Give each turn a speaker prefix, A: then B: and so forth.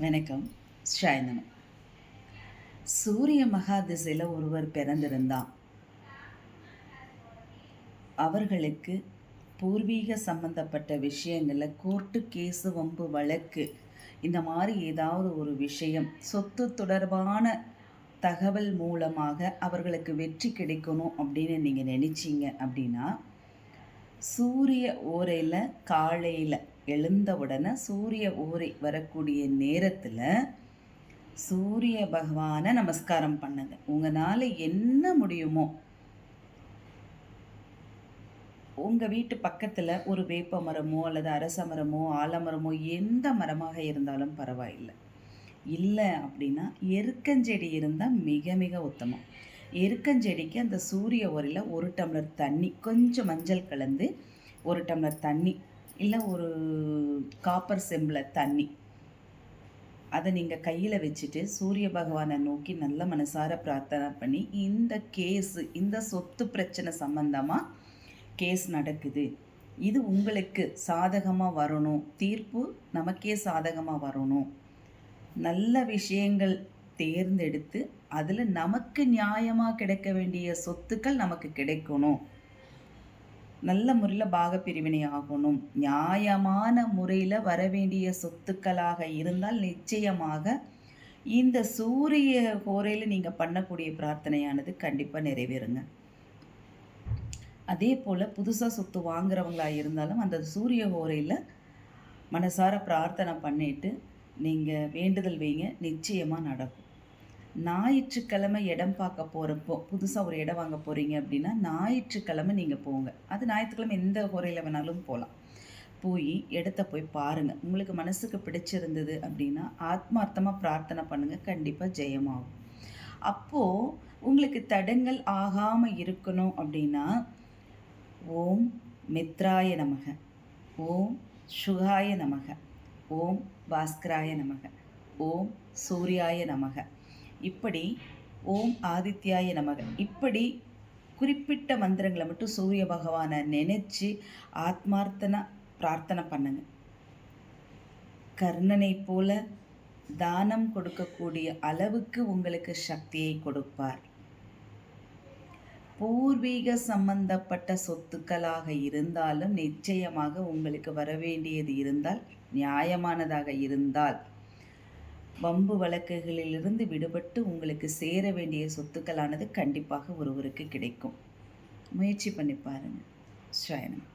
A: வணக்கம். ஷாய்னம. சூரிய மகா திசையில் ஒருவர் பிறந்திருந்தான். அவர்களுக்கு பூர்வீக சம்பந்தப்பட்ட விஷயங்களில் கோர்ட்டு கேஸு வம்பு வழக்கு இந்த மாதிரி ஏதாவது ஒரு விஷயம் சொத்து தொடர்பான தகவல் மூலமாக அவர்களுக்கு வெற்றி கிடைக்கணும் அப்படின்னு நீங்கள் நினச்சிங்க அப்படின்னா, சூரிய ஓரையில் காலையில் எழுந்த உடனே சூரிய ஓரை வரக்கூடிய நேரத்தில் சூரிய பகவானை நமஸ்காரம் பண்ணுங்க. உங்களால் என்ன முடியுமோ, உங்கள் வீட்டு பக்கத்தில் ஒரு வேப்ப மரமோ அல்லது அரச மரமோ ஆலமரமோ எந்த மரமாக இருந்தாலும் பரவாயில்லை. இல்லை அப்படின்னா எருக்கஞ்செடி இருந்தால் மிக மிக உத்தமம். எருக்கஞ்செடிக்கு அந்த சூரிய ஒரியில் 1 டம்ளர் தண்ணி, கொஞ்சம் மஞ்சள் கலந்து 1 டம்ளர் தண்ணி, இல்லை ஒரு காப்பர் செம்பில் தண்ணி, அதை நீங்கள் கையில் வச்சுட்டு சூரிய பகவானை நோக்கி நல்ல மனசார பிரார்த்தனை பண்ணி, இந்த சொத்து பிரச்சனை சம்பந்தமாக கேஸ் நடக்குது, இது உங்களுக்கு சாதகமாக வரணும், தீர்ப்பு நமக்கே சாதகமாக வரணும், நல்ல விஷயங்கள் தேர்ந்தெடுத்து அதில் நமக்கு நியாயமாக கிடைக்க வேண்டிய சொத்துக்கள் நமக்கு கிடைக்கணும், நல்ல முறையில் பாகப்பிரிவினை ஆகணும், நியாயமான முறையில் வர வேண்டிய சொத்துக்களாக இருந்தால் நிச்சயமாக இந்த சூரிய ஹோரையில் நீங்கள் பண்ணக்கூடிய பிரார்த்தனையானது கண்டிப்பாக நிறைவேறுங்க. அதே போல் புதுசாக சொத்து வாங்குறவங்களாக இருந்தாலும் அந்த சூரிய ஹோரையில் மனசார பிரார்த்தனை பண்ணிவிட்டு நீங்கள் வேண்டுதல் வைங்க, நிச்சயமாக நடக்கும். ஞாயிற்றுக்கிழமை இடம் பார்க்க போகிறப்போ, புதுசாக ஒரு இடம் வாங்க போகிறீங்க அப்படின்னா ஞாயிற்றுக்கிழமை நீங்கள் போங்க. அது ஞாயிற்றுக்கிழமை எந்த ஹோரையில் வேணாலும் போகலாம். போய் இடத்த போய் பாருங்கள். உங்களுக்கு மனசுக்கு பிடிச்சிருந்தது அப்படின்னா ஆத்மார்த்தமாக பிரார்த்தனை பண்ணுங்கள், கண்டிப்பாக ஜெயமாகும். அப்போது உங்களுக்கு தடங்கள் ஆகாமல் இருக்கணும் அப்படின்னா ஓம் மித்ராய நமக, ஓம் சுகாய நமக, ஓம் பாஸ்கராய நமக, ஓம் சூர்யாய நமக, இப்படி ஓம் ஆதித்யாய நமக, இப்படி குறிப்பிட்ட மந்திரங்களை மட்டும் சூரிய பகவானை நினச்சி ஆத்மார்த்தனா பிரார்த்தனை பண்ணுங்க. கர்ணனை போல தானம் கொடுக்கக்கூடிய அளவுக்கு உங்களுக்கு சக்தியை கொடுப்பார். பூர்வீக சம்பந்தப்பட்ட சொத்துக்களாக இருந்தாலும் நிச்சயமாக உங்களுக்கு வரவேண்டியது இருந்தால், நியாயமானதாக இருந்தால், வம்பு வழக்குகளிலிருந்து விடுபட்டு உங்களுக்கு சேர வேண்டிய சொத்துக்களானது கண்டிப்பாக ஒருவருக்கு கிடைக்கும். முயற்சி பண்ணி பாருங்கள். ஸ்ரீராம்.